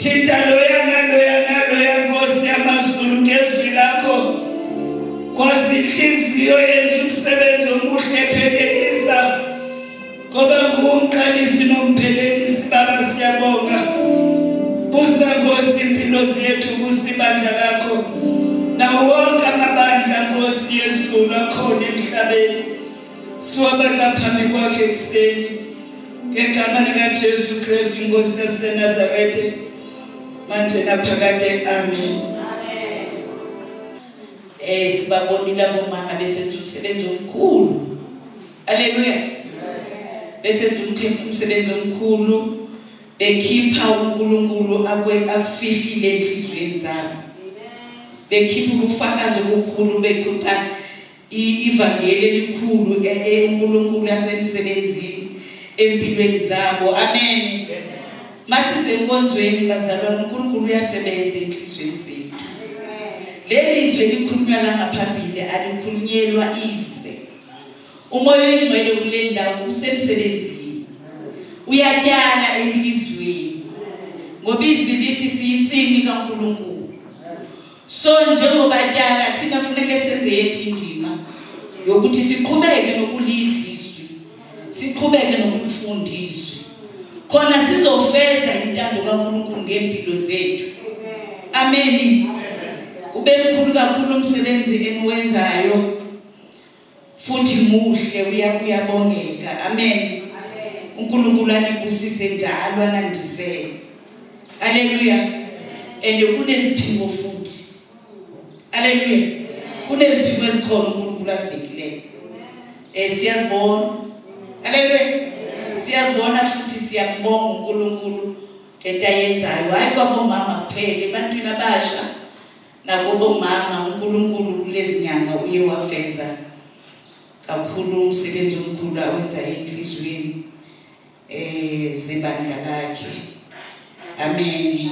Thinta loya Nkosi yamazulu ngezwi lakho. Kwazi inhliziyo yenza umsebenzi omuhle ephelelisa. Ngoba ngumqalisi nomphelelisi Baba siyabonga. Busa Nkosi impilo zethu kusibandla lakho. Nawo wonke amabandla Nkosi Yesu akhona emhlabeni. Siwabeka phambi kwakhe ekuseni. Ngegama likaJesu Kristu Inkosi yaseNazaretha. Manje naphakade amen. Sibabonile abomama besenza umsebenzi omkhulu. Haleluya. Besenza umsebenzi omkhulu. Bekhipha uNkulunkulu akufihlile enhlizweni zabo. Bekhipha ubufakazi obukhulu bekhipha ivangeli elikhulu uNkulunkulu yasemsebenzini empilweni zabo. Amen. Masize enkonzweni bazalwane uNkulunkulu uyasebenza enhlizweni zethu. Lelizwe likhulunywa la ngaphambili alikhulunyelwa izwe. Umoya oyingcwele kule ndawo usemsebenzini. Uyatyala enhlizweni. Ngoba izwi lithi siyintsimi kaNkulunkulu. So njengoba tyala thina kufanele senze yethu indima yokuthi siqhubeke nokulidliswa. Siqhubeke nokulifundiswa. Khona sizofeza intando kaNkulunkulu ngempilo zethu. Amen. Ube mkhulu kakhulu umsebenzi eniwenzayo. Futhi muhle uyabongeka. Amen. uNkulunkulu anibusise njalo anandisele. Haleluya. And kuneziphiwo futhi. Haleluya. Kuneziphiwo ezikhona uNkulunkulu asibekileyo. Siyazibona. Haleluya. Siyazibona futhi siyabonga uNkulunkulu ngento ayenzayo. Hayi kwabomama kuphela, ebantwini abasha nakubomama uNkulunkulu kulezi nyanga uye wafeza kakhulu umsebenzi omkhulu awenza enhlizweni zebandla lakhe. Amen.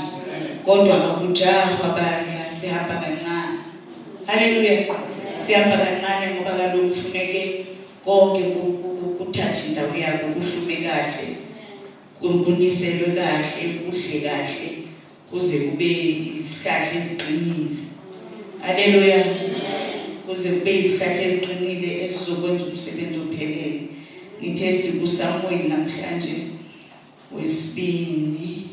Kodwa akujahwa bandla, sihamba kancane. Haleluya. Sihamba kancane ngoba kaloku kufuneke konke kuthatha indawo yakho, kuhlume kahle, kuniselwe kahle, kuhle kahle kuze kube isihlahla eziqinile. Haleluya. Kuze kube isihlahla eziqinile esizokwenza umsebenzi ophelele. Ngithe sikuSamuel namhlanje wesibini.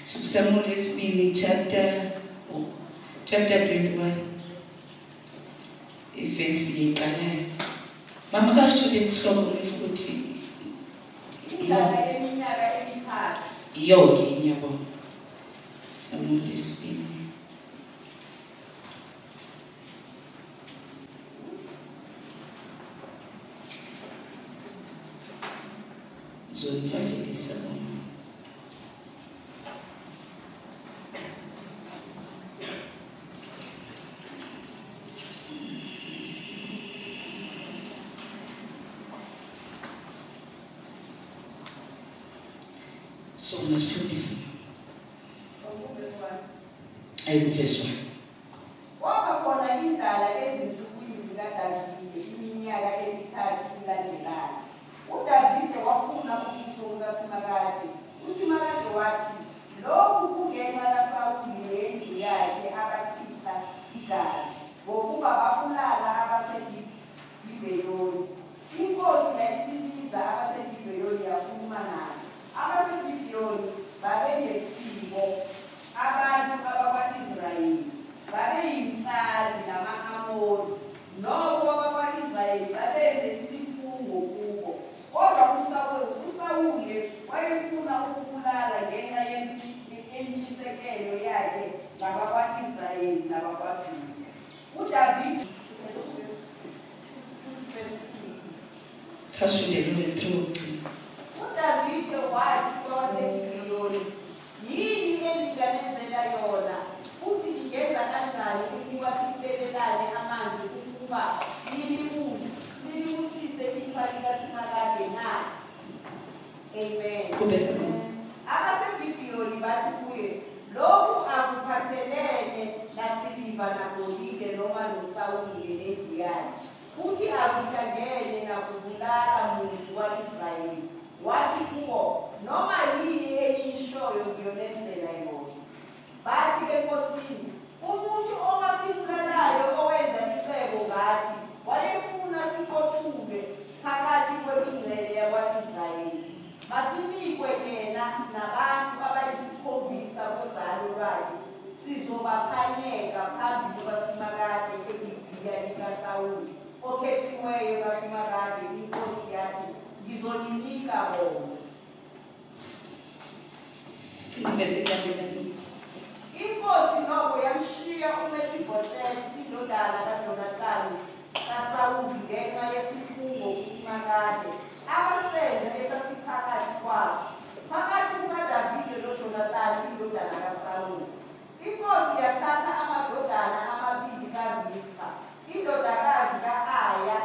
Samuel wesibini chapter 21 verse yeqalayo. Mama kasithole isihloko ukuthi eminyaka emithathu. Yonke ngiyabona. Samuel wesibini. Zonivalelisa bona. So masifundile. Ayikuveswa. Kwaba khona indala ezinsukwini zikaDavide iminyaka emithathu ilandelana. uDavide wafuna ukuthi uSimakade. uSimakade wathi, lokhu kungenxa kaSawuli nendlu yakhe abachitha igazi ngokuba bafulala abaseGibheyoni. Inkosi yayisibiza abaseGibheyoni yakhuluma nabo. abaseGibheyoni babenesimo, abantu bakwa-Israyeli babeyimhlali nama-Amori. Nokho abakwa-Israyeli babenze isifungo kubo. Kodwa uSawuli wayefuna ukubulala ngenxa yentshisekelo yakhe ngabakwa-Israyeli nabakwaJuda. uDavide uDavide wathi kwabaseGibheyoni, yini enginganenzela yona, futhi ngingenza kanjani ukuba sithelelane amanzi ukuba nilibusise ifa likaSimakade na? Amen. abaseGibheyoni bathi kuye, lokhu akuphathelene nasiliva nagolide noma noSawuli nendlu yakhe, futhi akuhlangene nakubulala muntu wa-Israyeli. Wathi kubo, ebekiweyo kaSimakade inkosi yathi ngizoninika bona. Inkosi nokho yamshiya uMefibhoshethi indodana kaJonathani kaSawuli ngenxa yesifungo kuSimakade abasenza esasiphakathi kwabo phakathi kukaDavide noJonathani indodana kaSawuli. Inkosi yathatha amadodana amabili kaMispa indodakazi ka-Aya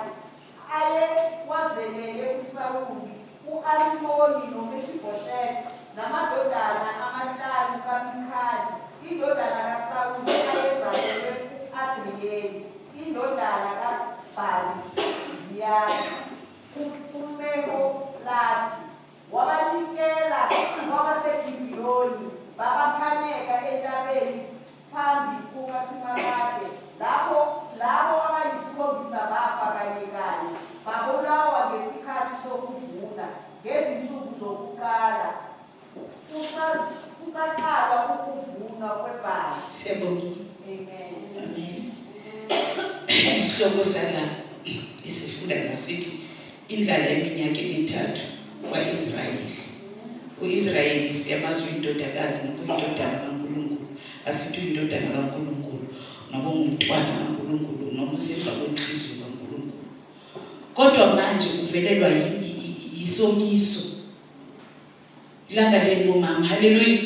ayewazelele uSawuli, u-Alimoni noMefibhoshethi namadodana amahlanu kaMikhali indodana kaSawuli ayezalelwe u-Adriyeli indodana kaBhali-Ziyani uMeholathi. Wabanikela kwabaseGibhiyoni babaphaneka entabeni phambi kukaSimakade. Labo abayisikhombisa bafa kanye kanye babulawa ngesikhathi sokuvuna ngezinsuku zokuqala kusaqala ukuvuna kwebhali. Siyabonga. Amen. Isihloko sala isifunda ngosithi indlala yeminyaka emithathu kwa-Israyeli. U-Israyeli siyamazi uyindodakazi ngoba uyindodana kaNkulunkulu, asithi uyindodana kaNkulunkulu noma ungumntwana kaNkulunkulu noma usemva kwenhliziyo kaNkulunkulu. Kodwa manje uvelelwa yisomiso. Ilanga leli bomama, haleluya.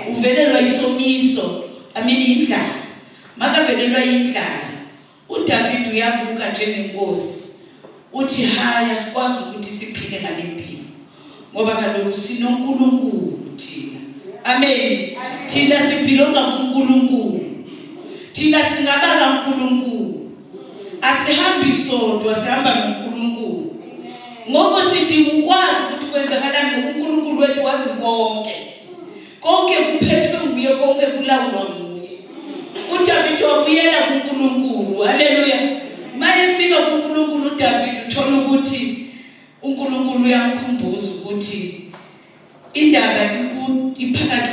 Uvelelwa isomiso, indlala. Makavelelwa indlala, uDavide uyabuka njengenkosi. Uthi haya sikwazi ukuthi siphile ngale mpilo. Ngoba kaloku sinoNkulunkulu thina. Amen. Thina siphilonga kuNkulunkulu. Thina singaba kaNkulunkulu. Asihambi sodwa, sihamba noNkulunkulu. Ngoba sidinga ukwazi ukuthi kwenzakalani ngoNkulunkulu wethu wazi konke. Konke kuphethwe nguye, konke kulawulwa nguye. uDavide wabuyela kuNkulunkulu. Haleluya. Mayefika kuNkulunkulu uDavide uthola ukuthi uNkulunkulu uyamkhumbuza ukuthi indaba iphakathi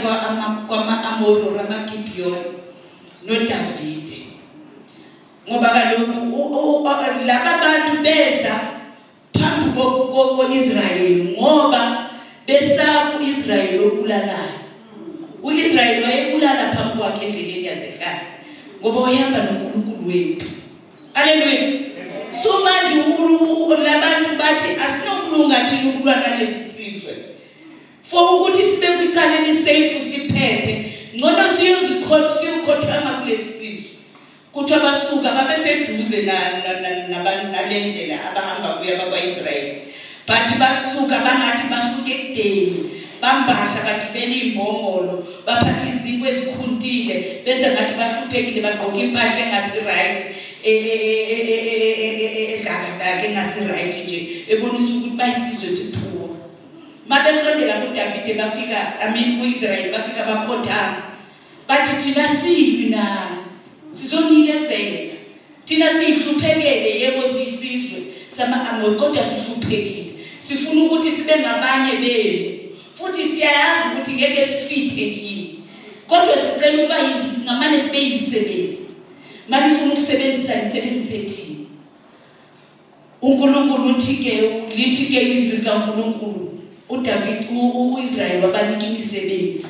kwama-Amori amaGibhiyoni noDavide. Ngoba kaloku laba bantu beza phambi ko-Israyeli ngoba besaba u-Israyeli obulalayo. U-Israyeli wayebulala phambi kwakhe endleleni yasehlane ngoba wayehamba noNkulunkulu wethu. Haleluya. So manje labantu bathi asinokulunga thina ukulwa nalesi sizwe. For ukuthi sibe kwicala elisafe siphephe, ngcono siyokhothama kulesi sizwe. Kuthiwa basuka babeseduze nalendlela abahamba kuyo abakwa-Israyeli. But basuka bangathi basuke ekudeni, bambasha bagibela imbongolo, baphatha iziko ezikhuntile, benza ngathi bahluphekile, bagqoka impahla engasi-right, edlaka engasi-right nje, ebonisa ukuthi bayisizwe siphuwa. Mabesondela kuDavide bafika, ku-Israyeli bafika bakhothama. Bathi thina silwi nani, sizonikezela. Thina sihluphekele, yebo siyisizwe sama-Amori kodwa sihluphekile. Sifuna ukuthi sibe ngabanye benu. Futhi siyayazi ukuthi ngeke sifithe kini. Kodwa sicela ukuba singamane sibe yizisebenzi. Manifuna ukusebenzisa nisebenzise thina. uNkulunkulu lithi ke izwi likaNkulunkulu uDavide uIsrael wabanika imisebenzi.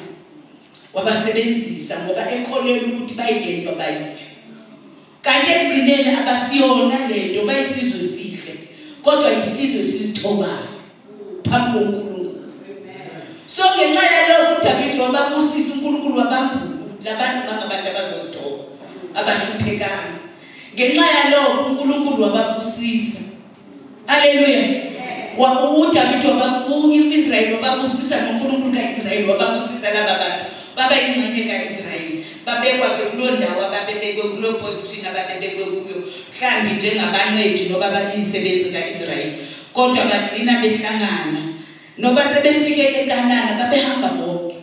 Wabasebenzisa ngoba ekholelwa ukuthi bayilento abayiyo. Kanti ekugcineni abasiyona lento, bayisizwe sihle. Kodwa isizwe sizithobayo phambi koNkulunkulu. So ngenxa yalokho uDavide wababusisa uNkulunkulu wabambuka labantu bangabantu abazozithoba abahluphekanga. Ngenxa yalokho uNkulunkulu wababusisa. Haleluya. uDavide uIsrael wababusisa noNkulunkulu kaIsrael wababusisa laba bantu. Baba ingxenye kaIsrael. Babekwa ke kulo ndawo ababebekwe kulo position ababebekwe kuyo. Mhlambi njengabancedi noba bayisebenzi kaIsrael. Kodwa bagcina behlangana. Noba sebefike eKanani babehamba bonke.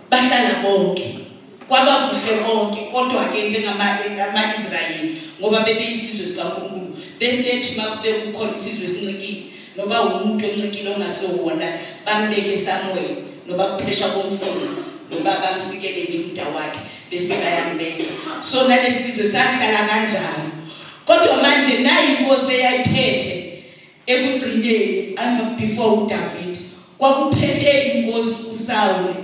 Bahlala bonke. Kwaba kuhle bonke kodwa ke njengama-Israyeli ngoba bebeyisizwe sikaNkulunkulu. Bebethi makube kukhona isizwe esincikile noba umuntu encikile ongasewona bambeke somewhere noba kuphesha komfolo noba bamsikele nje umnta wakhe bese bayambeka. So nalesizwe sahlala kanjalo Kodwa manje nayi inkosi eyayiphethe ekugcineni before uDavid kwakuphethe inkosi uSawule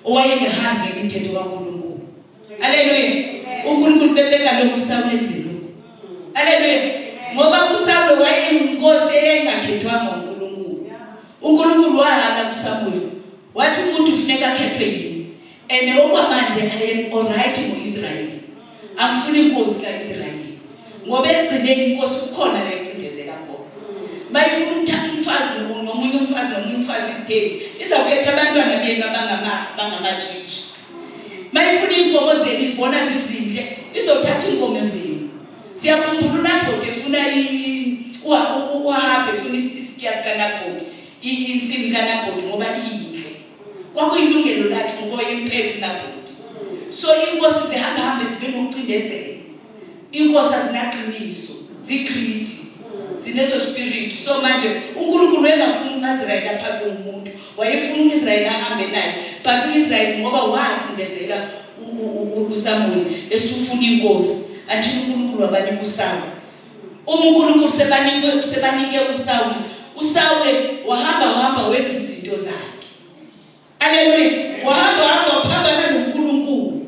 owayengehambi ngemithetho kaNkulunkulu. Haleluya. uNkulunkulu bebeka lokhu uSawule enzile. Haleluya. Ngoba uSawule wayeyinkosi eyengakhethwanga uNkulunkulu. uNkulunkulu wahala kuSamuel wathi umuntu ufuneka akhethwe yini. Okwamanje I am alright ngoIsrayeli. Angifuni inkosi kaIsrayeli. Ngoba ekugcineni inkosi kukhona la icindezela khona. Bayifuna ukuthatha umfazi nomunye umfazi ideni. Izawukhetha abantwana benu abangamaJewish. Mayifuna inkomo zenu izibona zizinhle, izothatha inkomo zenu. Siyakhumbula uNabhothi efuna uHabi efuna isikiyasi kaNabhothi, insimi kaNabhothi ngoba iyinhle. Kwakuyilungelo lakhe ngoba yemphethu uNabhothi. So inkosi zihamba zibe nokucindezela. Inkosi azinaqiniso, zigreedy, zineso spirit. So manje uNkulunkulu engafuni uIsrayeli aphathe umuntu, wayefuna uIsrayeli ahambe naye, but uIsrayeli ngoba wacindezela uSamuel esifuna inkosi, athi uNkulunkulu wabanika uSawule. uNkulunkulu sebanike uSawule. uSawule wahamba wenza izinto zakhe. Haleluya. Wahamba waphambana noNkulunkulu.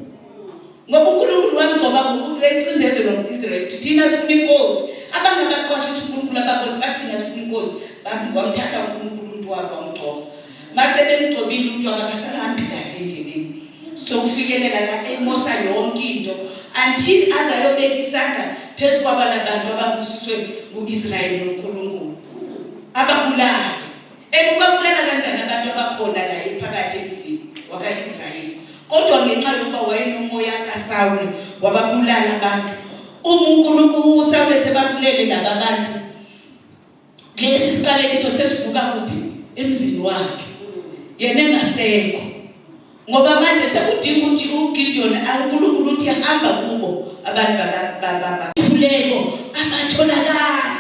Ngoba uNkulunkulu wamgcoba ngokucindezela ngoIsrayeli. Thina sifuna inkosi. Abangabaqwashisa uNkulunkulu abakhonzi bathina sifuna inkosi. Wamthatha uNkulunkulu umuntu wabo wamgcoba. Mase bemgcobile umuntu akasahambi kahle endleleni. So ufikelela la emosa yonke into until azayobeka isandla phezu kwabalabantu ababusiswe nguIsrayeli noNkulunkulu. Ababulala. Ubabulala kanjani abantu abakhona la ephakathi emzini wakaIsrayeli. Kodwa ngenxa yokuba wayenomoya kaSawule wababulala abantu. uNkulunkulu uSawule sebabulele laba bantu. Lesi siqalekiso sesivuka kuphi? Emzini wakhe. Yena engasekho. Ngoba manje sekudinga ukuthi uGideon uNkulunkulu uthi hamba kubo abantu bakhuleko abatholakala.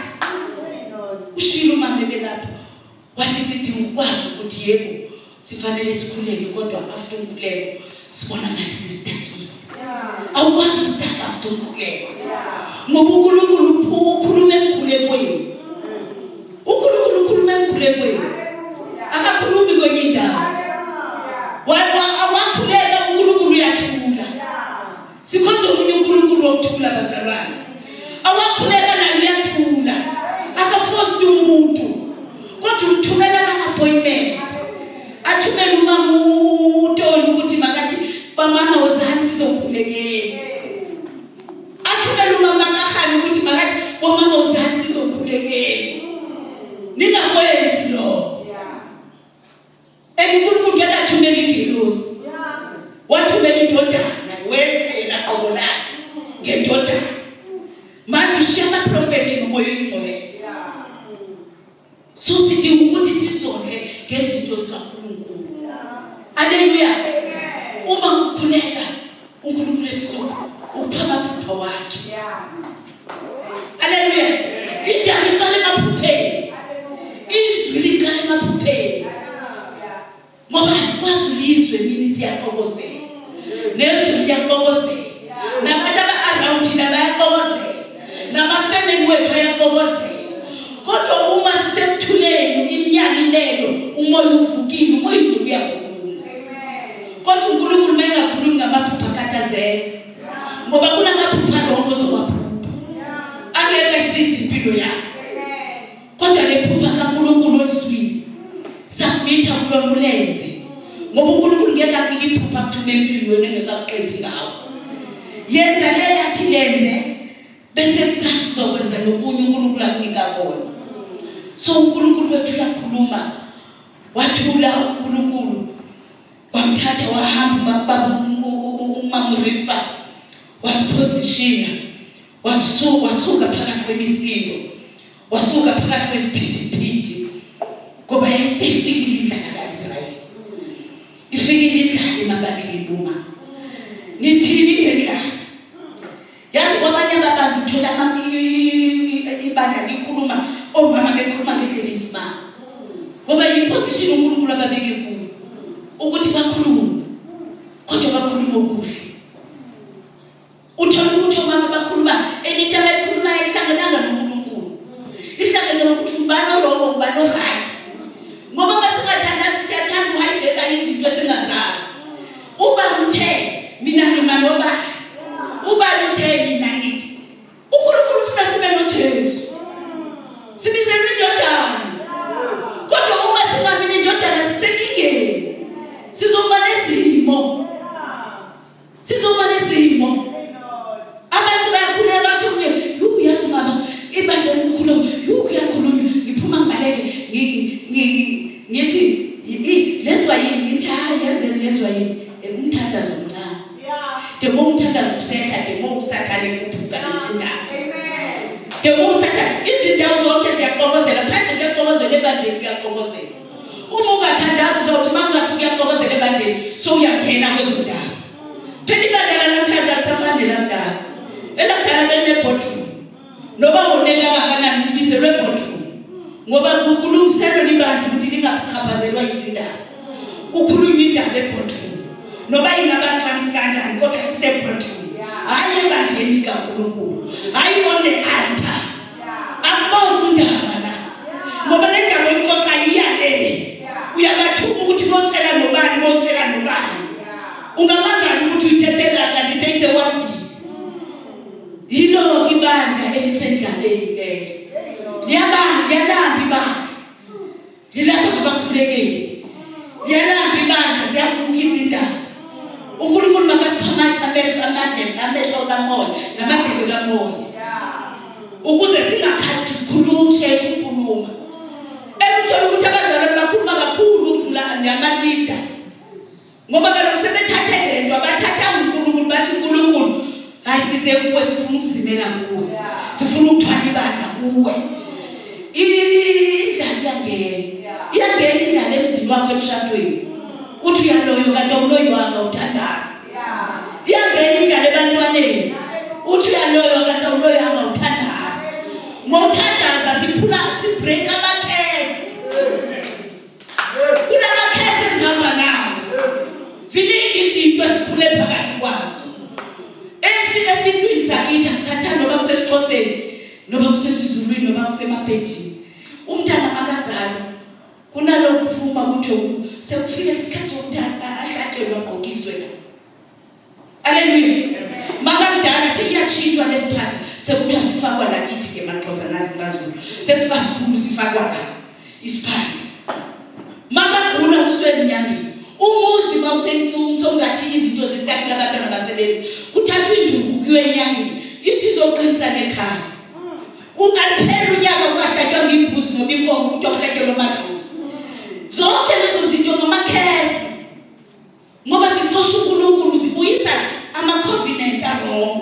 Ushilo mama belapha. Wathi sidinga ukwazi ukuthi yebo sifanele sikhuleke kodwa after ukhuleko sibona ngathi sistakile. Awukwazi usitaka after ukhuleko. Ngoba uNkulunkulu ukhuluma emkhulekweni. uNkulunkulu ukhuluma emkhulekweni. Akakhulumi kwenye indawo. Wakhuleka uNkulunkulu uyathula. Sikhonza umunye uNkulunkulu wokuthula bazalwane. Awakhuleka naye uyathula. Akaforce umuntu. Kodwa umthumela ama-appointment. Athumela uMamutoni ukuthi makathi bamama wozani sizokhulekela. Athumela umama kaHani ukuthi makathi bomama wozani sizokhulekela. Ningakwenzi lokho. uNkulunkulu ngeke athumele ingelosi. Wathumela indodana wena qobo lakhe ngendodana. Manje ushiya amaprofeti nomoya oyingcwele. So sidinga ukuthi sizondle ngezinto zikaNkulunkulu. Haleluya. Uma ukhuleka uNkulunkulu ebusuku uphama amaphupha wakhe. Haleluya. Indaba iqala emaphupheni. Izwi liqala emaphupheni. Ngoba sikwazi ulizwe mini siyaxokozela. Nezwi liyaxokozela. Nabantu aba-around thina bayaxokozela. Namafamily wethu ayaxokozela. Kodwa uma sisekuthuleni iminyaka lelo umoya uvukile, umoya ingcwele uyakhuluma. Kodwa uNkulunkulu mengakhulumi ngamaphupha akhathazeka. Ngoba kunamaphupha lonke ozowaphupha. Angeke sisize impilo yakho. Kodwa le phupha kaNkulunkulu oliswini submitha kulona ulenze. Ngoba uNkulunkulu ngeke akuphe iphupha akuthuma empilweni wena engekakuqedi ngawo. Yenza lela athi lenze bese kusasa uzokwenza nokunye uNkulunkulu akunika kona. So uNkulunkulu wethu uyakhuluma. Wathula uNkulunkulu. Wamthatha wahamba baba uMamrispa. Wasipositiona. Wasuka phakathi kwemisindo. Wasuka phakathi kwesiphithiphithi. Ngoba yayisefikile indlala kaIsrayeli. Ifikile indlala emabandleni boma. Nithini ngendlala? Yazi kwabanye abantu uthola ibandla likhuluma omama bekhuluma ngendlela isimanga. Ngoba yiposition uNkulunkulu ababeke kuyo ukuthi bakhulume. Kodwa bakhuluma okuhle. Uthola ukuthi omama bakhuluma elitha bayikhuluma siyabheka izinto esingazazi. Uba uthe mina ngimanoba. Uba uthe mina ngithi. uNkulunkulu ufuna sibe noJesu. Sibizelwe indodana. Kodwa uma singabi indodana sisenkingeni. Sizoba nezimo. Abantu bayakhuleka bathi uyazi mama ibandla likhulu kuyakhulunywa ngiphuma ngibaleke ngithi lenzwa yini ngithi yazi lenzwa yini umthandazo omncane. Demo umthandazo usehla demo usathane kuphuka nezindaba. Demo usathane izindawo zonke ziyaxokozela phandle kuyaxokozela ebandleni kuyaxokozela. Uma ungathandazi uzothi mangathi kuyaxokozela ebandleni so uyangena kwezondaba. Phela ibandla namhlanje alisafani lakudala. Elakudala benebhodroom. Noba wonela kangakanani ubizelwe ebhodroom. Ngoba kulungiselwe libandla ukuthi lingachaphazelwa izindaba. Kukhulunywa indaba ebhodroom. Noba ingabantu kanjani kodwa isebhodroom. Hayi ebandleni kaNkulunkulu. Hayi on the altar. Akubona indaba la. Ngoba le ndaba ixoxa iyale. Uyabathuma ukuthi bocela nobani. Ungamangani ukuthi uyithethela kanti seyise-1 yilo ibandla elisendlaleni leyo. Liyalamba ibandla. Lilapha ngabakhulekeli. Liyalamba ibandla siyavuka izindaba. uNkulunkulu makasipha amehlo kamoya namadlebe kamoya. Ukuze singakhathi ukushesha ukukhuluma. Ekuthola ukuthi abazalwane bakhuluma kakhulu ukudlula namalida. Ngoba kaloku sebethathe lento abathatha uNkulunkulu bathi uNkulunkulu hayi size kuwe sifuna ukuzimela kuwe. Sifuna ukuthwala ibandla kuwe. Iyangena indlala emzini wakho emshadweni. Uthi uyaloyo kanti awuloyiwanga uthandaza. Iyangena indlala ebantwaneni. Uthi uyaloyo kanti awuloyanga uthandaza. Ngothandaza sibreak amakhesi. Kunamakhesi esihamba nawo. Ziningi izinto esikhule phakathi kwazo. Esintwini sakithi akukhathali noba kusesiXhoseni, noba kusesizulwini, noba kusemapedini. Umntana makazalwa kunalokhu kuphuma ukuthi sekufika isikhathi sokuthi ahlatshelwe agqokiswe la. Haleluya. Makamdala sekuyatshintshwa lesiphandla sekuthiwa sifakwa lakithi ke maXhosa nazi bazulu. Sesibasikhulu sifakwa la isiphandla. Makagula uswezi nyangeni. Umuzi mawusengathi izinto zesitakula abantwana basebenzi kuthathwa induku kuyiwe enyangeni ithi izoqinisa nekhaya. Ungaliphela unyaka ungahlatywa ngembuzi noba inkomo futhi okuhlatyelwa amadlozi. Zonke lezo zinto ngamakhesi. Ngoba zixosha uNkulunkulu zibuyisa ama-covenant wrong.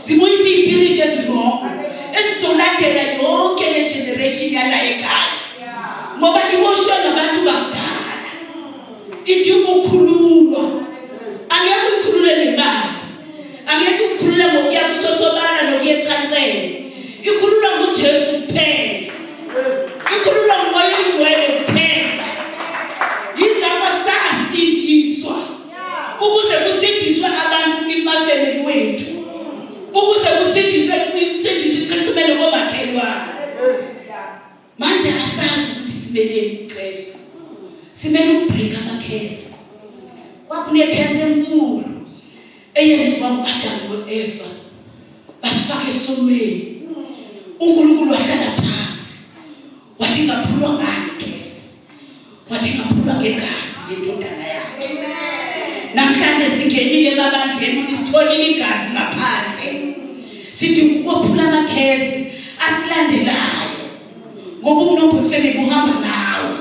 Zibuyisa iy'piriti ezirong ezizolandela yonke le generation yala ekhaya. Ngoba iwoshwe ngabantu bakudala. Ithi ukukhululwa. Angeke uyikhulule nemali. Angeke uyikhulule ngokuya kusosobala nokuya ekhansela. Ikhululwa nguJesu kuphela. Ikhululwa ngumoya oyingcwele kuphela. Yingakho sasindiswa. Ukuze kusindiswe abantu kwimafemeli wethu. Ukuze kusindiswe ichithimelo komakhelwane. Manje asazi ukuthi simeleni uKristu. Simele ukubreak amakhesi. Kwakunekhesi enkulu eyenziwa ngu-Adam no-Eva. Basifaka esonweni. uNkulunkulu wahlala phansi. Wathi ngaphulwa ngani ikhesi. Wathi ngaphulwa ngegazi lendodana yakhe. Namhlanje singenile emabandleni isitholile igazi ngaphandle. Sithi ukuphula amakhesi asilandelayo. Ngoba umnotho wefemeli uhamba nawe.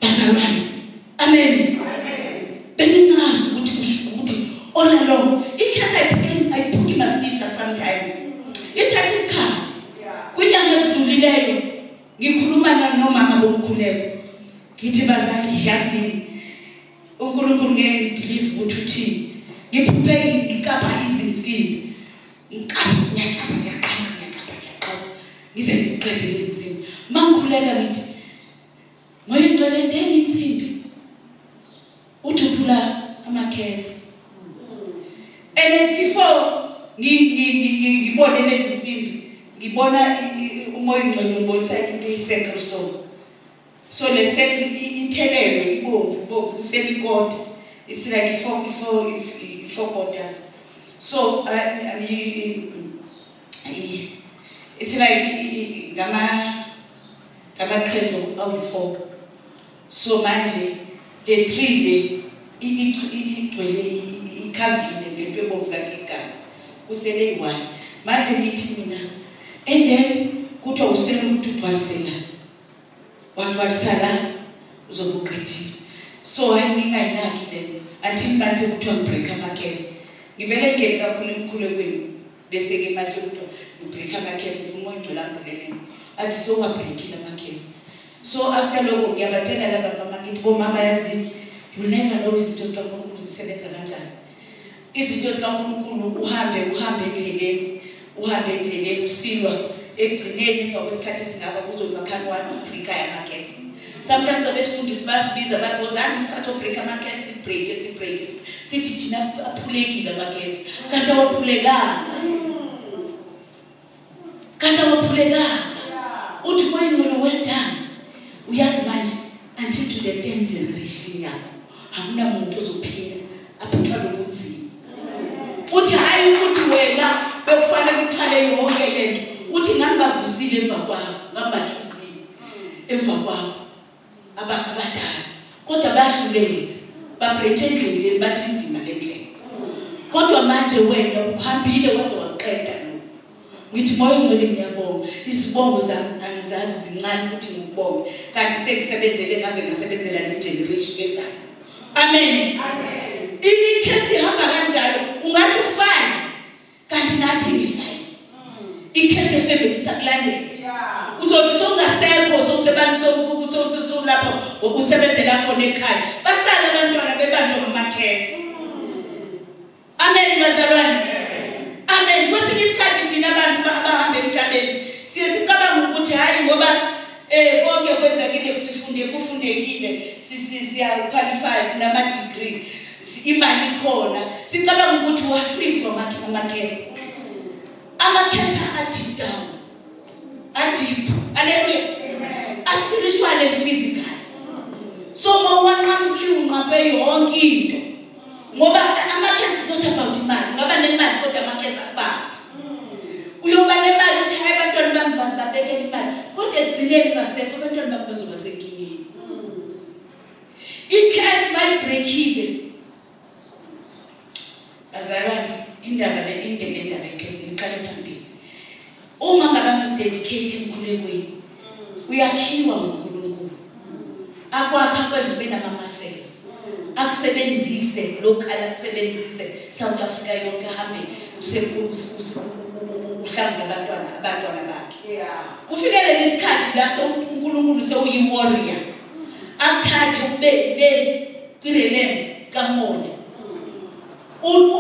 Bazalwane. Amen. Bengingazi ukuthi all along ikhesi ayiphuki masisha sometimes. Ithatha isikhathi. Kwinyanga ezidlulileyo ngikhuluma nomama bomkhuleko. Ngithi bazali yazini uNkulunkulu ngeke ngibelieve ukuthi uthini. Ngiphuphe ngikapha izinsimbi. Ngiyaqapha siyaqamba. Ngize ngiziqede izinsimbi. Mangikhuleka ngithi ngoyingcwele ndeni insimbi. Uthula amakhesi. And before ngibone lezi nsimbi ngibona umoya ingcwele umbonisa into eyisecond soul. So le second ithelelwe ibomvu semikota. It's like four quarters. So it's like gama qhezo awu4. So manje the tree le igcwele ikhavile ngento ebomvu lathi igazi. Usele i1. Manje ngithi mina and then kuthiwa usele ukuthi ubhalisela. Wabhalisala uzobuqithile. So ngingayinaki le until manje kuthiwa ngibreak amakesi. Ngivele ngene kakhulu emkhulekweni bese ke manje kuthiwa ngibreak amakesi ngifuna ungcola mbuleleni. Athi so wabreakile amakesi. So after lokho ngiyabathela laba mama ngithi bomama yazi you never know izinto zikaNkulunkulu zisebenza kanjani. Izinto zikaNkulunkulu uhambe endleleni usilwa egcineni emva kwesikhathi esingaka kuzobakhani wami ubreaka amakesi. Sometimes abesifundisi basibiza abantu wozani isikhathi obreaka amakesi break sithi thina aphulekile amakesi kanti awaphulekanga uthi koyingcono well done. Uyazi manje until to the 10th generation yakho hakuna muntu ozophinda aphuthwa lobunzima. Uthi hayi ukuthi wena bekufanele uthwale yonke lento. Uthi ngambavusile emva kwakho ngambathuzile emva kwakho abadala kodwa bahluleka babreche endleleni bathi inzima lendlela. Kodwa manje wena uhambile waze waqeda lo. Ngithi moya ngcwele ngiyabonga izibongo zami angizazi zincane ukuthi ngikubonge kanti sekusebenzele maze ngasebenzela le generation ezayo. Amen. Ikhesi ihamba kanjalo ungathi ufine kanti nathi ngifine. Ikhesi efamily sakulandela. Uzothi songasekho sosebantu lapho ukusebenzela khona ekhaya basala abantwana bebanjwa ngamakhesi. Amen bazalwane. Amen. Kwesinye isikhathi thina abantu abahamba emhlabeni siye sicabanga ukuthi hayi ngoba konke kwenzekile kufundekile siya qualify sinama degree imali khona sicabanga ukuthi we are free from amakesi. Amakesi are down. Deep. Hallelujah. Amen. Spiritual and physical. So mawanqamuli unqape yonke into. Ngoba amakesi not about imali. Ngoba nemali kodwa amakesi akubamba. Uyoba nemali uthi hayi abantwana bami babekela imali. Kodwa egcineni basekho abantwana bami bazoba senkingeni. Ikhesi mayibreakile. Bazalwane indaba ikhesi iqale phambili. Uma ngabantu dedicate emkhulekweni uyakhiwa nguNkulunkulu. Akwakha kwenza ube nama-muscles. Akusebenzise local akusebenzise South Africa yonke hambe uhlangana abantwana bakhe. Kufikele lesikhathi la uNkulunkulu sewuyi-warrior. Akuthathe ube le kwirelem kamoya.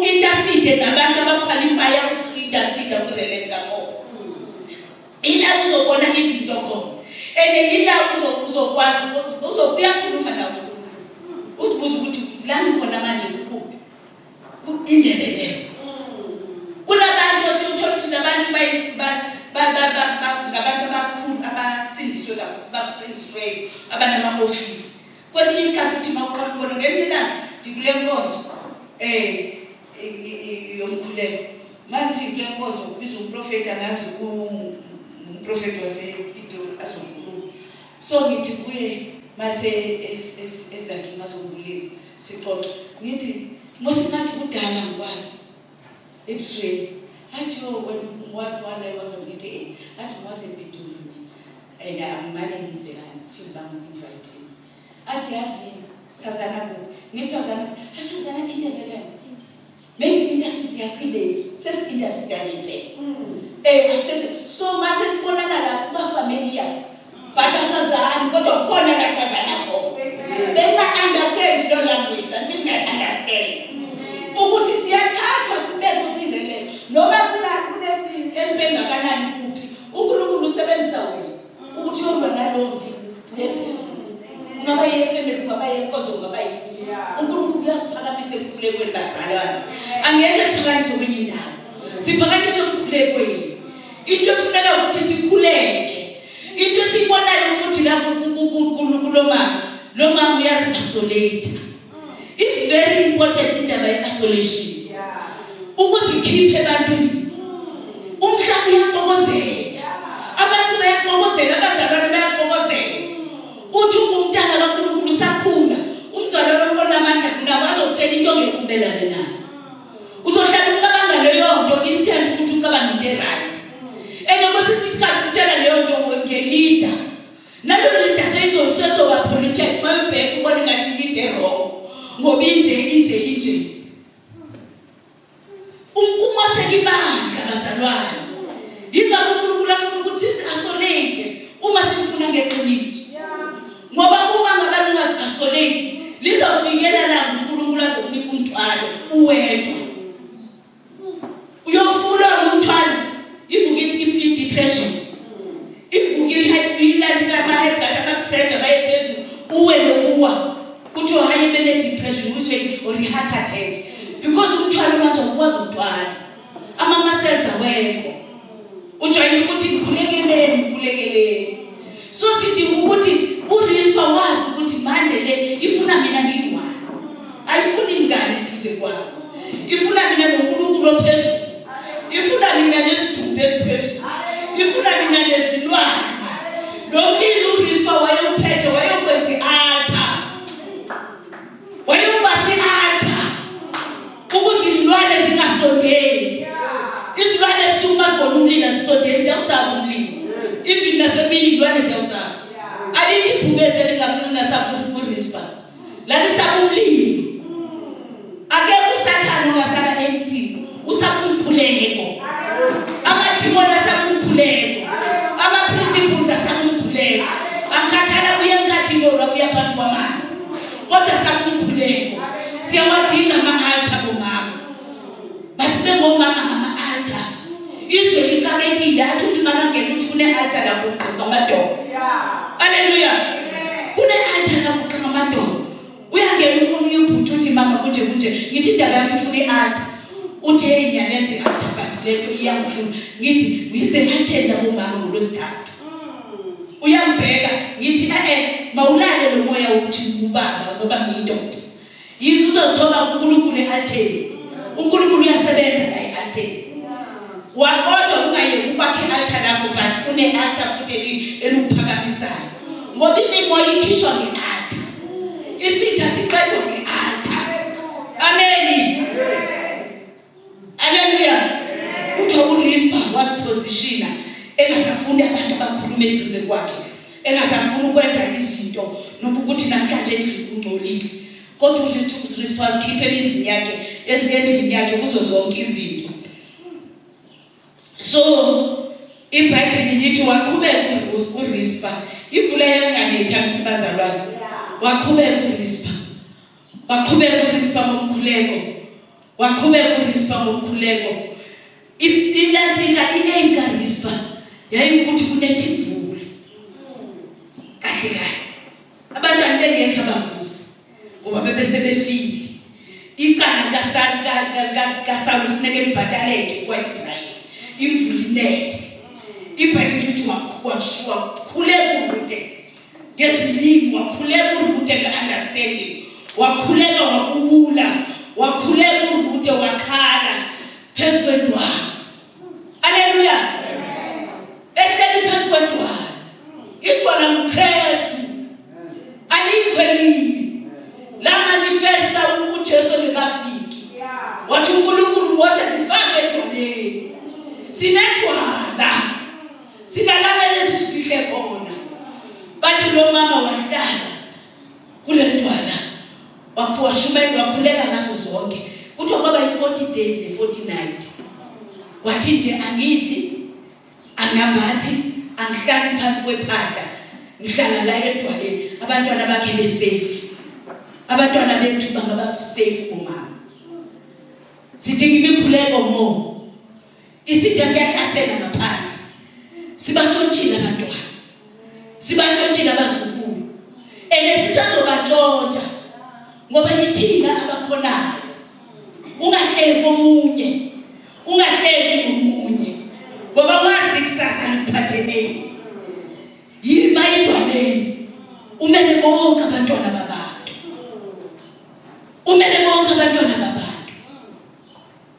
Intercede nabantu abaqualifya uku-intercede kwirelem kamoya. Ila uzobona izinto khona. Ila uzokwazi uzokuyakhuluma nabo. Uzibuza ukuthi la ngikhona manje ukuphi. Indelele. Kunabantu othi uthola ukuthi nabantu ngabantu abakhulu abasindiswe bakusindiswe abanama office. Kwesinye isikhathi uthi mawuqala ubona ngemina ndikule nkonzo yomkhuleko. Manje kule nkonzo kubizwa umprofeti angazi umprofeti wasePitoli azokhuluma. So ngithi kuye mase ezakhe mazongulisa sixoxa. Ngithi musinathi kudala ngikwazi ebusweni. Athi what one I was on it. Athi wasePitoli and angimane ngize kanti bangi-invite. Athi yazi sazana ku. Ngithi sazana indelele. Maybe industry yaphile sesi-industry yaliphela. So mase sibonana la kubafamily yakho. But asazani kodwa khona la sazana khona. Benga-understand lo language until ngi-understand. Ukuthi siyathathwa sibekwe kwindelele. Noma kunesingakanani kuphi. uNkulunkulu usebenzisa wena ukuthi uyoba nalombi lephezulu. Ngaba yefamily ngaba yenkonzo ngaba yini. uNkulunkulu uyasiphakamisa emkhulekweni bazalwane. Angeke siphakanyiswe kwenye indawo. Siphakanyiswe emkhulekweni. Into efuneka ukuthi sikhuleke. Into esibonayo futhi la kulo lo mama uyazi-isolate. It's very important indaba ye-isolation. Ukuzikhipha ebantwini. Umhlaba uyaxokozela. Abantu bayaxokozela, abazalwane bayaxokozela. Uthi umntana kaNkulunkulu usakhula, umzalwane onamandla kunabo azokutshela into engekumelane nayo. Uzohlala ucabanga leyo nto instead ukuthi ucabanga into right. Kwesinye isikhathi utshela leyo nto nge-leader. Nalo leader seyizoba protect, mayibheka ubone ngathi leader wrong. Ngoba inje. Ukumosheka ibandla bazalwane. Yingakho uNkulunkulu afuna ukuthi sisi-isolate uma simfuna ngeqiniso. Ngoba uma ngabe ungazi-isolate, lizofikela la uNkulunkulu azokunika umthwalo uwedwa. Uyofuna umthwalo, ivuka i-depression. Ivuka ilathi kama-high blood, ama-pressure bayephezulu, uwe nokuwa. Kuthiwa hayi bene-depression, or i-heart attack. Because umthwalo manje awukwazi ukuthwala. Ama-muscles awekho. Ujwayele ukuthi ngikulekeleni. So sidinga ukuthi uRispa wazi ukuthi manje le ifuna mina ngingwani. Ayifuni ingane duze kwami. Ifuna mina noNkulunkulu ophezulu. Ifuna mina nesidumbu esiphezulu. Ifuna mina nezilwane. Nomlilo uRispa wayemphethe wayokwenza i-altar. Wayobasa i-altar. Ukuze izilwane zingasondeli. Izilwane ebusuku mazibona umlilo azisondeli, ziyawusaba umlilo. Even nasemini izilwane ziyawusaba. Alikho ibhubezi elingasaba uRispa. Lalisaba umlilo. Akekho uSathane ongasaba empty. Usaba umkhuleko. Amadimoni asaba umkhuleko. Ama-principles asaba umkhuleko. Angikhathala kuye emkhathini orabuya phansi kwamanzi. Kodwa asaba umkhuleko. Siyawadinga ama-altar bomama. Basibe ngomama ngama-altar. Izwe likakekile athi umuntu makangena ukuthi kune-altar lapho uqoqa amadoda. Haleluya. Kune-altar lapho uqoqa amadoda. Uyangena omunye ubhuti uthi mama kunje. Ngithi indaba yami ifuna i-altar. Uthi hey ngiyalenza i-altar but lento iyangifuna. Ngithi uyise-altar bomama ngolwesithathu. Uyangibheka ngithi mawulale lo moya ukuthi ngubaba ngoba ngiyindoda. Yizo uzozithola uNkulunkulu e-altareni. uNkulunkulu uyasebenza la e-altareni. Kodwa ungayeki ukwakhe i-altar lakho but kune-altar futhi elukuphakamisayo. Ngoba imimoya ikhishwa nge-altar. Isitha siqedwa nge-altar. Amen. Haleluya. Utho uRispa wazipositiona engasafuni abantu abakhuluma eduze kwakhe. Engasafuni ukwenza izinto noma ukuthi namhlanje endlini kungcolile. Kodwa uRispa wazikhipha emizini yakhe endlini yakhe kuzo zonke izinto. So iBhayibheli lithi waqhubeka uRispa. Ivula yenganethi ukuthi bazalwane. Waqhubeka uRispa. Waqhubeka uRispa ngomkhuleko. Waqhubeka uRispa ngomkhuleko. Ilathika i-aim kaRispa yayikuthi kunethe imvula. Kahle. Abantwana bengekho abavuzi ngoba bebesebefile. Ikala kaSaul ufuneke libhataleke kwaIsrayeli. Imvula inethe. iBhayibheli lithi wakhuleka uRute ngezilimi, wakhuleka uRute nge-understanding, wakhuleka wabubula, wakhuleka uRute wakhala phezu kwendwala. Haleluya. Ehleli phezu kwendwala. Idwala nguKristu. Alikho elinye. La manifesta ukuthi Jesu ngekafiki. Wathi uNkulunkulu ngose sifake edwaleni. Sinedwala. Singalamele sifihle khona. Bathi lo mama wahlala kule dwala. Wakhuleka ngazo zonke. Kuthiwa kwaba i-40 days ne-40 nights. Wathi nje angidli, angambathi, angihlali phansi kwephahla. Ngihlala la edwaleni. Abantwana bakhe besafe. Abantwana bethu bangaba safe bomama. Sidinga imikhuleko mo. Isitha siyahlasela ngaphandle. Sibatshontshile abantwana. Sibatshontshile abazukulu. Sisazobatshontsha ngoba yithina abakhonayo. Ungahleki komunye. Ungahleki ngomunye. Ngoba wazi kusasa likuphatheleni. Yima edwaleni. Umele bonke abantwana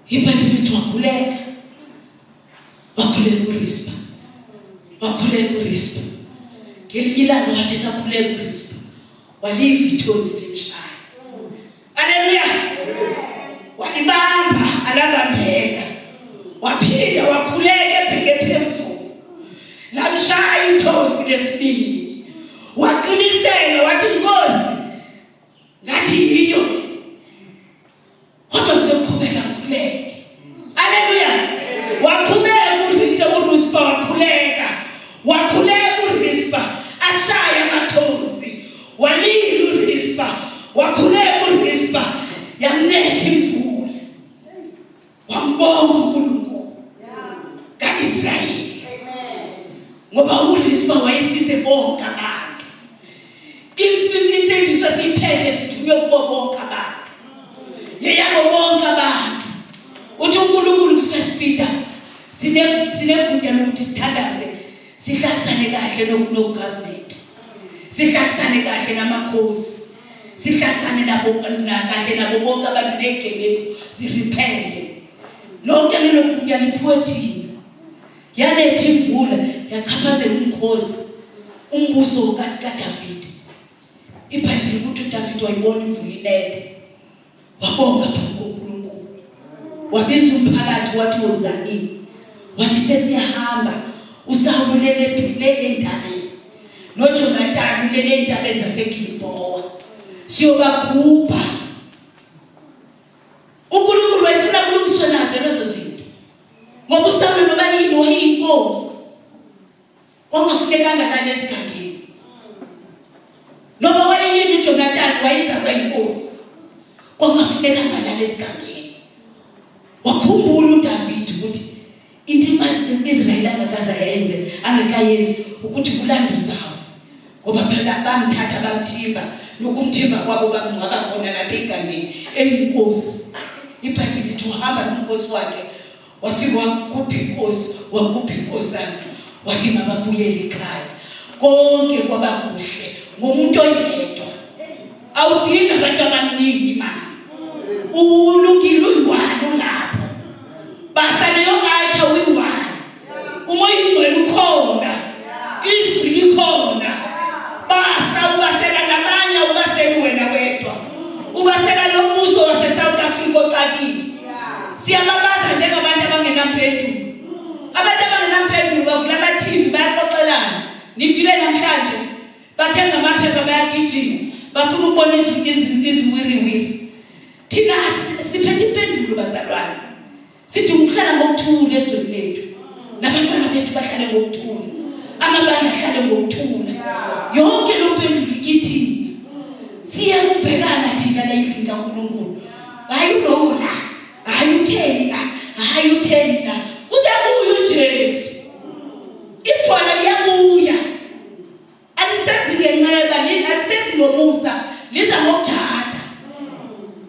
iBhayibheli lithi wakhuleka uRispa. Wakhuleka uRispa. Ngelinye ilanga wathi sakhuleka uRispa. Waliva ithonsi limshaya. Haleluya. Walibamba alabambeka. Waphinda wakhuleka ebheke phezulu. Lamshaya ithonsi lesibili. Waqinisela wathi Nkosi ngathi yiyo. Kodwa ngizoqhubeka ngikhuleke. Haleluya. Wakhuleka uRispa wakhuleka. Wakhuleka uRispa ashaya amathonsi. Walila uRispa. Wakhuleka uRispa yamnetha imvula. Wambonga uNkulunkulu kaIsrayeli. Ngoba uRispa wayesize bonke abantu. Impendiso siphethe sithunywe kubo bonke abantu. Yeyabo bonke abantu. Uthi uNkulunkulu ku1 Peter sinegunya lokuthi sithandaze, sihlalisane kahle nogovernment. Sihlalisane kahle namakhosi. Sihlalisane nabo kahle nabo bonke abantu negebengu, sirepente. Lonke lelo gunya liphiwe thina. Yanetha imvula yachaphazela umkhosi, umbuso kaDavid. iBhayibheli ukuthi uDavid wayibona imvula inetha. Wabonga phambi koNkulunkulu. Wabiza umphakathi wathi wozanini. Wathi sesiyahamba uSawuli lele entabeni. NoJonathani lele entabeni zaseGilboa. Siyobagubha. uNkulunkulu wayefuna ukulungiswa nazo lezo zinto. Ngoba uSawuli noba yini wayeyinkosi. Kongafunekanga nale esigangeni. Noba wayeyini uJonathani wayezalwa inkosi. Kongafunekanga nale esigangeni. Wakhumbula uDavid ukuthi into Israyeli angakaza yenze angekayenzi ukuthi kulanda uSawuli. Ngoba phela bamthatha bamthimba nokumthimba kwabo bamngcwaba khona lapha egangeni eyinkosi. iBhayibheli lithi wahamba nomkhosi wakhe wafika wakupha inkosi wakupha inkosana wathi mababuyele ekhaya. Konke kwaba kuhle ngomuntu oyedwa. Awudinga abantu abaningi mama. Ulungile uyiwani lapho. Basale yongaitha uyiwani. Umoya ingcwele ukhona. Izwi likhona. Basa ubasela nabanye ubasela wena wedwa. Ubasela nombuso waseSouth Africa oxakile. Siyababaza njengabantu abangenampendulo. Abantu abangenampendulo bavula ama-TV bayaxoxelana. Nivile namhlanje bathenga amaphepha bayagijima. Bafuna ukubona iziwiriwiri. Thina siphethe impendulo bazalwane. Sithi ukuhlala ngokuthula ezweni lethu. Nabantwana bethu bahlale ngokuthula. Amabandla ahlale ngokuthula. Yonke lo mpendulo ikithini. Siyakubhekana thina la endlini kaNkulunkulu. Hayi urongo la. Hayi utheni la. Hayi utheni la. Uzabuya uJesu. Ithwala liyabuya. Alisezingeceba, alisezinomusa, liza ngokuthatha.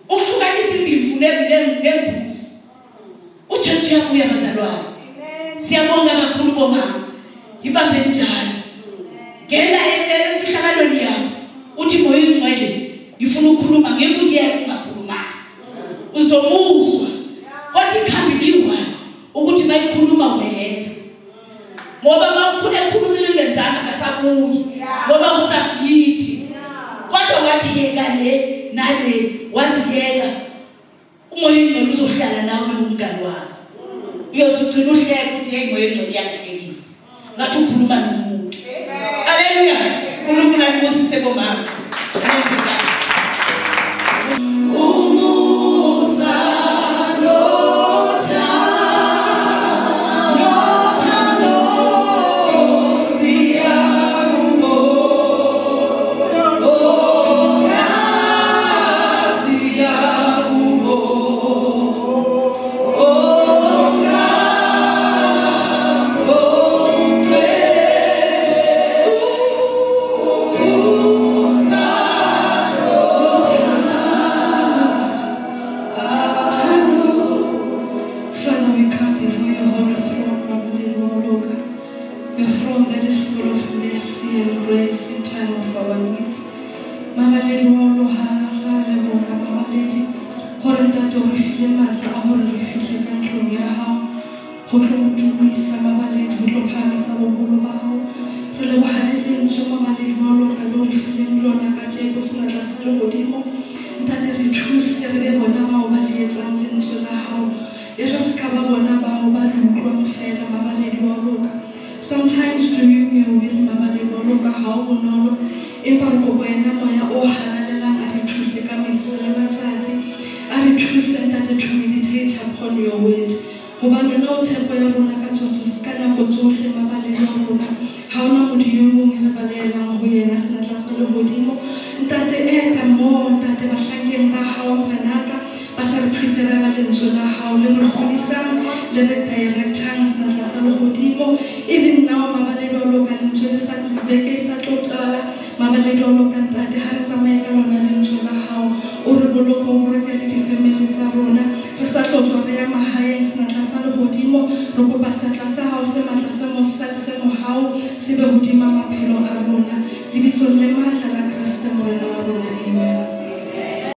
Ukuhlukanisa izimvu nembuzi. uJesu uyabuya bazalwane. Siyabonga kakhulu bomama. Ibambeni njalo. Ngena emfihlakalweni yakho. Uthi moya ingcwele ifuna ukukhuluma ngeke uyeke ungakhulumanga. Uzomuzwa. Kodwa ikhambi liwani ukuthi mayikhuluma wenze. Ngoba mawukhule ekhulumile ngenzanga kasabuyi. Ngoba usabhithi. Kodwa wathi yeka le nale waziyeka. Umoya ingcwele uzohlala nawe umngani wakho. Uyozugcina uhleka ukuthi hey moya ingcwele iyakuhlekisa. Ngathi ukhuluma nomuntu. Haleluya. uNkulunkulu anibusise bomama. Mama lady wolo ha le mo ka ba lady hore ntate o re file matla a hore re fihle ka ntlong ya hao ho tlo o dumisa mabaledi ho tlo phahamisa boholo ba hao. Re leboha le lentswe mabaledi wa loka le o re fileng lona kajeno senatla sa lehodimo. Ntate re thuse re be bona bao ba le etsang lentswe la hao, e re ska ba bona bao ba le utlwang fela mabaledi wa loka. Sometimes doing your will mabaledi wa loka ha o bonolo, empa re kopa wena moya o halalelang a re thuse ka mehla le matsatsi, a re thuse ntate to meditate upon your word. Hobane wena o tshepo ya rona ka nako tsohle mabaledi wa rona, ha ona Modimo e re balelang ho yena senatla sa lehodimo. Ntate eta mo ntate bahlankeng ba hao renaka ba sa re preparela lentswe la hao le re hodisang le re directang senatla sa lehodimo. Even now mabaledi wa loka lentswe le sa beke e sa tlo qala, mabaledi wa loka ntate ha re tsamaye ka lona lentswe la hao, o re boloke o bolokele di-family tsa rona, re sa tlo tswa re ya mahaeng senatla sa lehodimo. Re kopa setla sa hao se matla se mohau se be hodima maphelo a rona, lebitsong le matla la Kriste morena wa rona.